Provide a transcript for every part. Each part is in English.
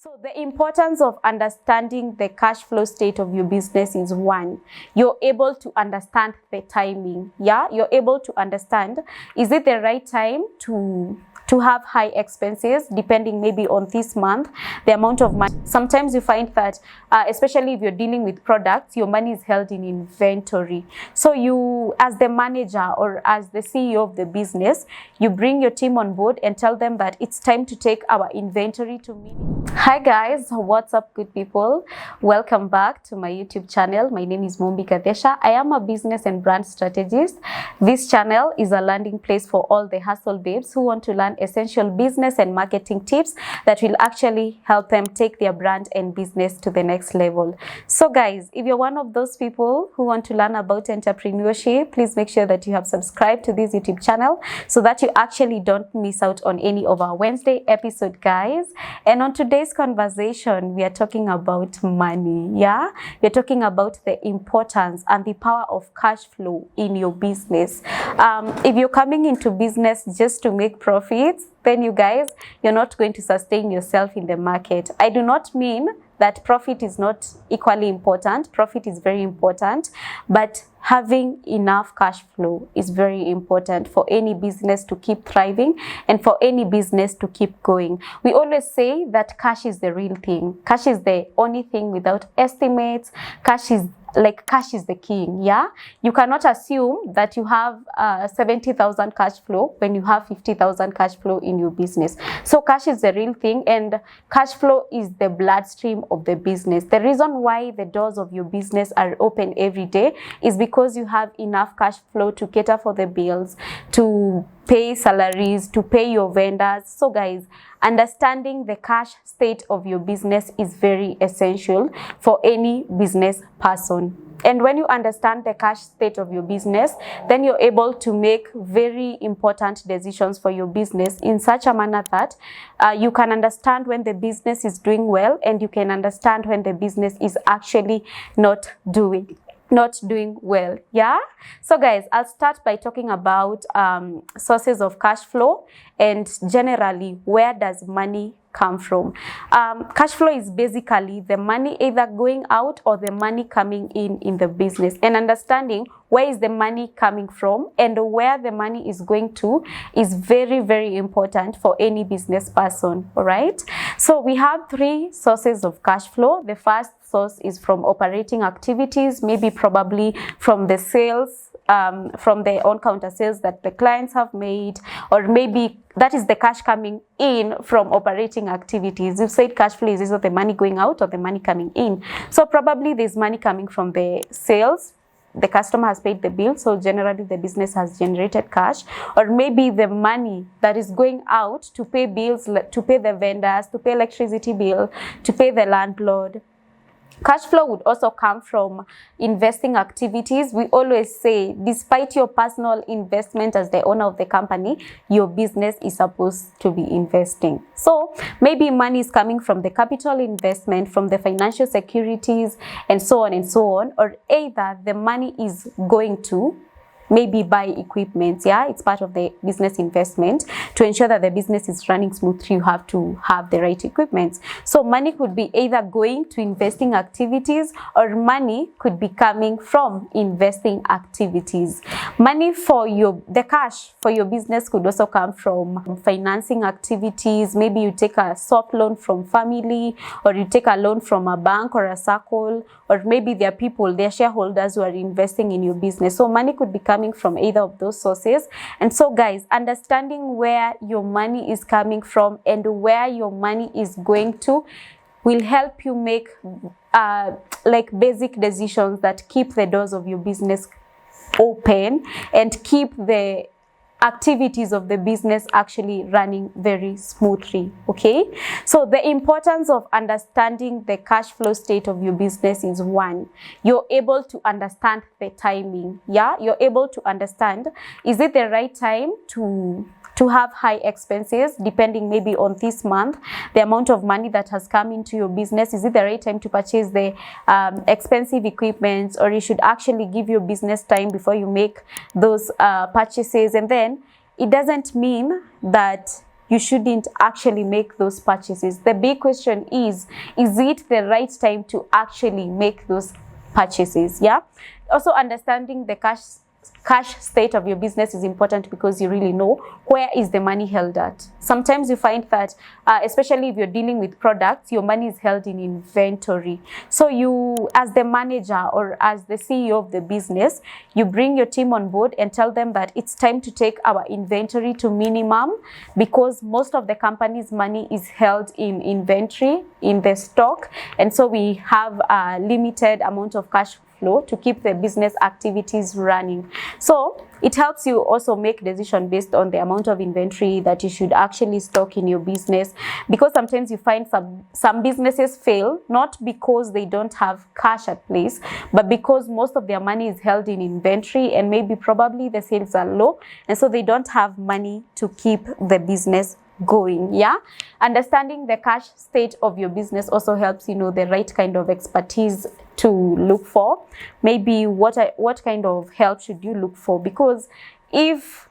So the importance of understanding the cash flow state of your business is one, you're able to understand the timing. Yeah, you're able to understand, is it the right time to have high expenses, depending maybe on this month, the amount of money. Sometimes you find that, especially if you're dealing with products, your money is held in inventory. So you, as the manager or as the CEO of the business, you bring your team on board and tell them that it's time to take our inventory to meeting. Hi guys, what's up good people? Welcome back to my YouTube channel. My name is Mombi Kadesha. I am a business and brand strategist. This channel is a landing place for all the hustle babes who want to learn essential business and marketing tips that will actually help them take their brand and business to the next level. So guys, if you're one of those people who want to learn about entrepreneurship, please make sure that you have subscribed to this YouTube channel so that you actually don't miss out on any of our Wednesday episode, guys. And on today's conversation, we are talking about money. Yeah, we're talking about the importance and the power of cash flow in your business. If you're coming into business just to make profits, then you guys, you're not going to sustain yourself in the market. I do not mean that profit is not equally important. Profit is very important, but having enough cash flow is very important for any business to keep thriving and for any business to keep going. We always say that cash is the real thing. Cash is the only thing without estimates. Cash is the king. Yeah, you cannot assume that you have 70,000 cash flow when you have 50,000 cash flow in your business. So cash is the real thing, and cash flow is the bloodstream of the business. The reason why the doors of your business are open every day is because you have enough cash flow to cater for the bills, to pay salaries, to pay your vendors. So guys, understanding the cash state of your business is very essential for any business person. And when you understand the cash state of your business, then you're able to make very important decisions for your business in such a manner that you can understand when the business is doing well, and you can understand when the business is actually not doing well. Yeah, so guys, I'll start by talking about sources of cash flow and generally where does money come from. Cash flow is basically the money either going out or the money coming in the business, and understanding where is the money coming from and where the money is going to is very, very important for any business person. All right, so we have three sources of cash flow. The first source is from operating activities, maybe probably from the sales, from the on-counter sales that the clients have made, or maybe that is the cash coming in from operating activities. You said cash flow is either the money going out or the money coming in. So probably there's money coming from the sales. The customer has paid the bill, so generally the business has generated cash. Or maybe the money that is going out to pay bills, to pay the vendors, to pay electricity bill, to pay the landlord. Cash flow would also come from investing activities. We always say, despite your personal investment as the owner of the company, your business is supposed to be investing. So maybe money is coming from the capital investment, from the financial securities, and so on and so on. Or either the money is going to maybe buy equipment. Yeah, it's part of the business investment. To ensure that the business is running smoothly, you have to have the right equipment. So money could be either going to investing activities, or money could be coming from investing activities. Money for the cash for your business could also come from financing activities. Maybe you take a soft loan from family, or you take a loan from a bank or a circle, or maybe there are people, they're shareholders who are investing in your business. So money could be coming from either of those sources. And so guys, understanding where your money is coming from and where your money is going to will help you make basic decisions that keep the doors of your business open and keep the activities of the business actually running very smoothly. Okay, so the importance of understanding the cash flow state of your business is one, you're able to understand the timing. Yeah, you're able to understand, is it the right time to have high expenses, depending maybe on this month, the amount of money that has come into your business. Is it the right time to purchase the expensive equipment, or you should actually give your business time before you make those purchases? And then it doesn't mean that you shouldn't actually make those purchases. The big question is it the right time to actually make those purchases? Yeah. Also, understanding the cash state of your business is important because you really know where is the money held at. Sometimes you find that, especially if you're dealing with products, your money is held in inventory. So you, as the manager or as the CEO of the business, you bring your team on board and tell them that it's time to take our inventory to minimum, because most of the company's money is held in inventory, in the stock, and so we have a limited amount of cash flow to keep the business activities running. So it helps you also make decisions based on the amount of inventory that you should actually stock in your business, because sometimes you find some businesses fail not because they don't have cash at place, but because most of their money is held in inventory and maybe probably the sales are low, and so they don't have money to keep the business going. Yeah, understanding the cash state of your business also helps you know the right kind of expertise to look for. Maybe what kind of help should you look for? Because if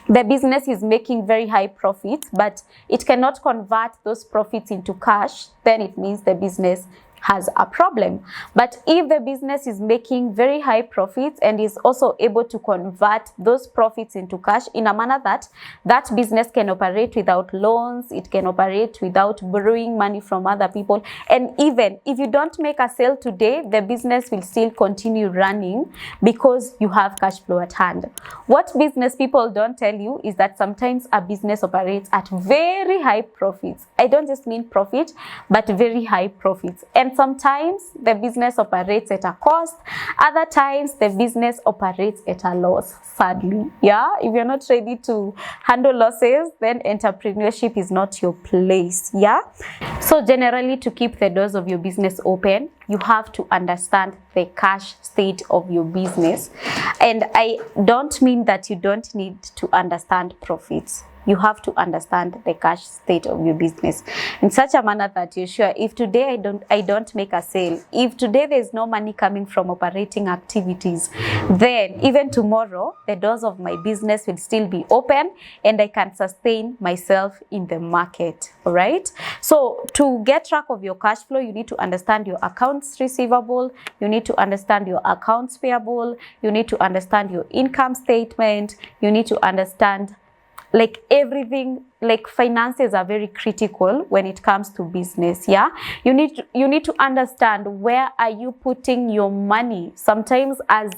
the business is making very high profits but it cannot convert those profits into cash, then it means the business has a problem. But if the business is making very high profits and is also able to convert those profits into cash in a manner that that business can operate without loans, it can operate without borrowing money from other people, and even if you don't make a sale today, the business will still continue running because you have cash flow at hand. What business people don't tell you is that sometimes a business operates at very high profits. I don't just mean profit, but very high profits. And sometimes the business operates at a cost, other times the business operates at a loss, sadly. Yeah, if you're not ready to handle losses, then entrepreneurship is not your place. Yeah, so generally, to keep the doors of your business open, you have to understand the cash state of your business. And I don't mean that you don't need to understand profits. You have to understand the cash state of your business in such a manner that you're sure if today I don't make a sale, if today there's no money coming from operating activities, then even tomorrow the doors of my business will still be open and I can sustain myself in the market. All right. So to get track of your cash flow, you need to understand your accounts receivable, you need to understand your accounts payable, you need to understand your income statement, you need to understand like everything. Like finances are very critical when it comes to business. Yeah, you need to understand where are you putting your money. Sometimes as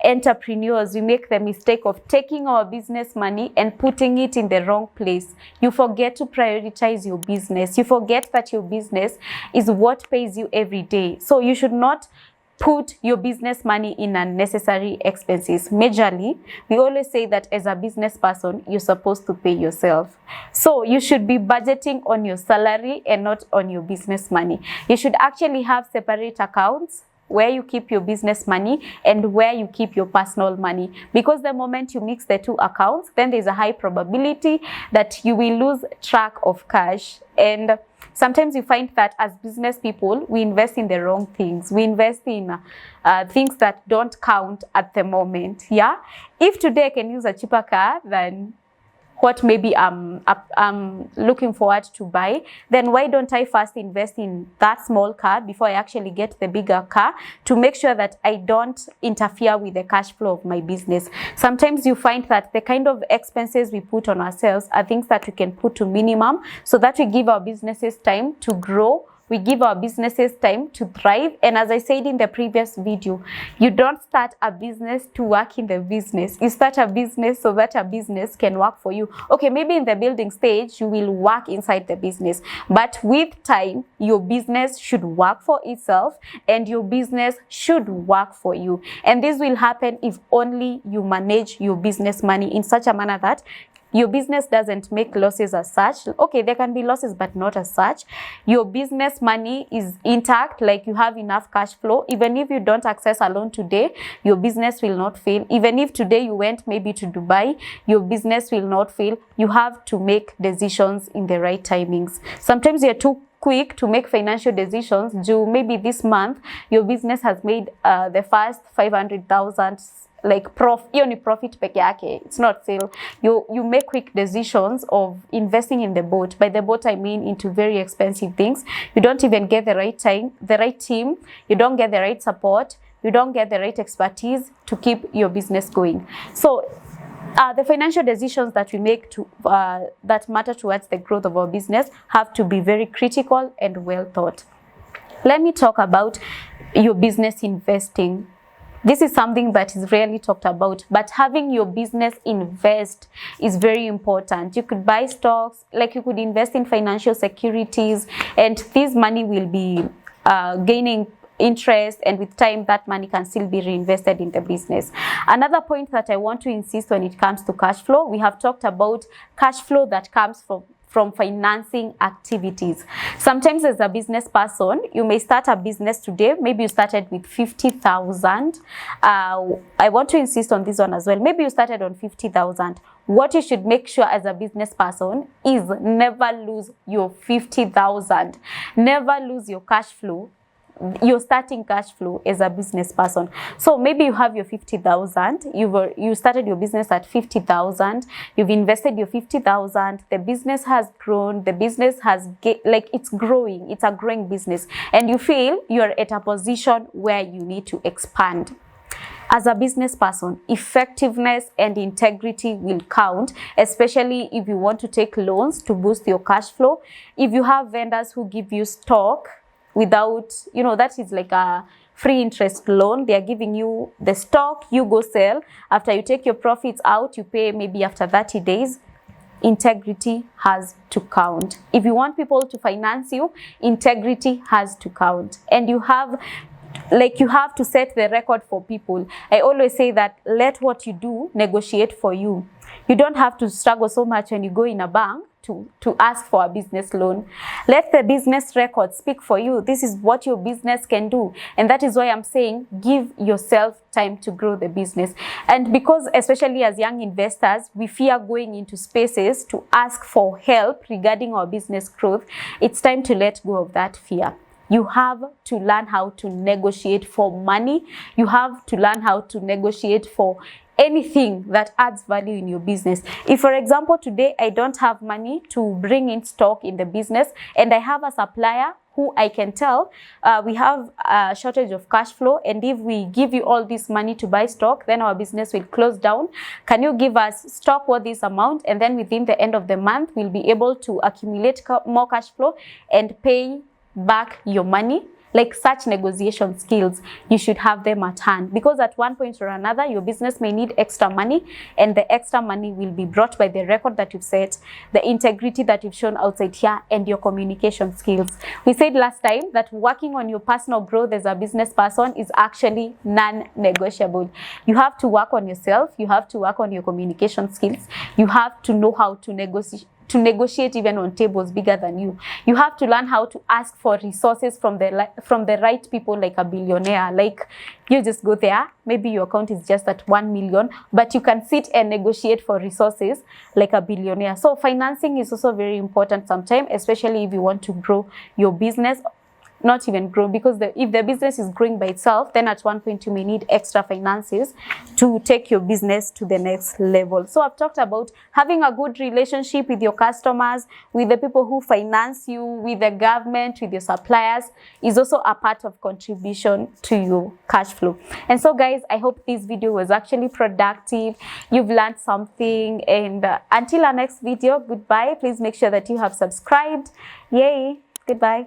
entrepreneurs we make the mistake of taking our business money and putting it in the wrong place. You forget to prioritize your business. You forget that your business is what pays you every day. So you should not put your business money in unnecessary expenses. Majorly, we always say that as a business person, you're supposed to pay yourself. So you should be budgeting on your salary and not on your business money. You should actually have separate accounts where you keep your business money and where you keep your personal money, because the moment you mix the two accounts, then there's a high probability that you will lose track of cash. And sometimes you find that as business people, we invest in the wrong things. We invest in things that don't count at the moment. Yeah, if today I can use a cheaper car than what maybe I'm looking forward to buy, then why don't I first invest in that small car before I actually get the bigger car, to make sure that I don't interfere with the cash flow of my business. Sometimes you find that the kind of expenses we put on ourselves are things that we can put to minimum so that we give our businesses time to grow. We give our businesses time to thrive. And as I said in the previous video, you don't start a business to work in the business. You start a business so that a business can work for you. Okay, maybe in the building stage, you will work inside the business. But with time, your business should work for itself and your business should work for you. And this will happen if only you manage your business money in such a manner that your business doesn't make losses as such. Okay, there can be losses, but not as such. Your business money is intact, like you have enough cash flow. Even if you don't access a loan today, your business will not fail. Even if today you went maybe to Dubai, your business will not fail. You have to make decisions in the right timings. Sometimes you're too quick to make financial decisions. Maybe this month, your business has made the first 500,000 like profit peke yake. It's not sale. You make quick decisions of investing in the boat. By the boat I mean into very expensive things. You don't even get the right time, the right team. You don't get the right support. You don't get the right expertise to keep your business going. So the financial decisions that we make that matter towards the growth of our business have to be very critical and well thought. Let me talk about your business investing. This is something that is rarely talked about, but having your business invest is very important. You could buy stocks, like you could invest in financial securities, and this money will be gaining interest, and with time that money can still be reinvested in the business. Another point that I want to insist when it comes to cash flow, we have talked about cash flow that comes from financing activities. Sometimes as a business person, you may start a business today. Maybe you started with 50,000. I want to insist on this one as well. Maybe you started on 50,000. What you should make sure as a business person is never lose your 50,000. Never lose your cash flow, your starting cash flow as a business person. So maybe you have your 50,000, you started your business at 50,000, you've invested your 50,000, the business has grown, the business has it's growing, it's a growing business, and you feel you're at a position where you need to expand. As a business person, effectiveness and integrity will count, especially if you want to take loans to boost your cash flow. If you have vendors who give you stock without, that is like a free interest loan. They are giving you the stock, you go sell. After you take your profits out, you pay maybe after 30 days. Integrity has to count. If you want people to finance you, integrity has to count. And you have to set the record for people. I always say that let what you do negotiate for you. You don't have to struggle so much when you go in a bank to ask for a business loan. Let the business record speak for you. This is what your business can do. And that is why I'm saying give yourself time to grow the business. And because especially as young investors, we fear going into spaces to ask for help regarding our business growth, it's time to let go of that fear. You have to learn how to negotiate for money. You have to learn how to negotiate for anything that adds value in your business. If, for example, today I don't have money to bring in stock in the business, and I have a supplier who I can tell we have a shortage of cash flow, and if we give you all this money to buy stock, then our business will close down. Can you give us stock worth this amount, and then within the end of the month we'll be able to accumulate more cash flow and pay back your money? Like such negotiation skills, you should have them at hand, because at one point or another, your business may need extra money, and the extra money will be brought by the record that you've set, the integrity that you've shown outside here, and your communication skills. We said last time that working on your personal growth as a business person is actually non-negotiable. You have to work on yourself. You have to work on your communication skills. You have to know how to negotiate even on tables bigger than you. You have to learn how to ask for resources from the right people, like a billionaire. Like you just go there, maybe your account is just at 1 million, but you can sit and negotiate for resources like a billionaire. So financing is also very important sometimes, especially if you want to grow your business. Not even grow, because if the business is growing by itself, then at one point you may need extra finances to take your business to the next level. So I've talked about having a good relationship with your customers, with the people who finance you, with the government, with your suppliers, is also a part of contribution to your cash flow. And so guys, I hope this video was actually productive. You've learned something, and until our next video, goodbye. Please make sure that you have subscribed. Yay, goodbye.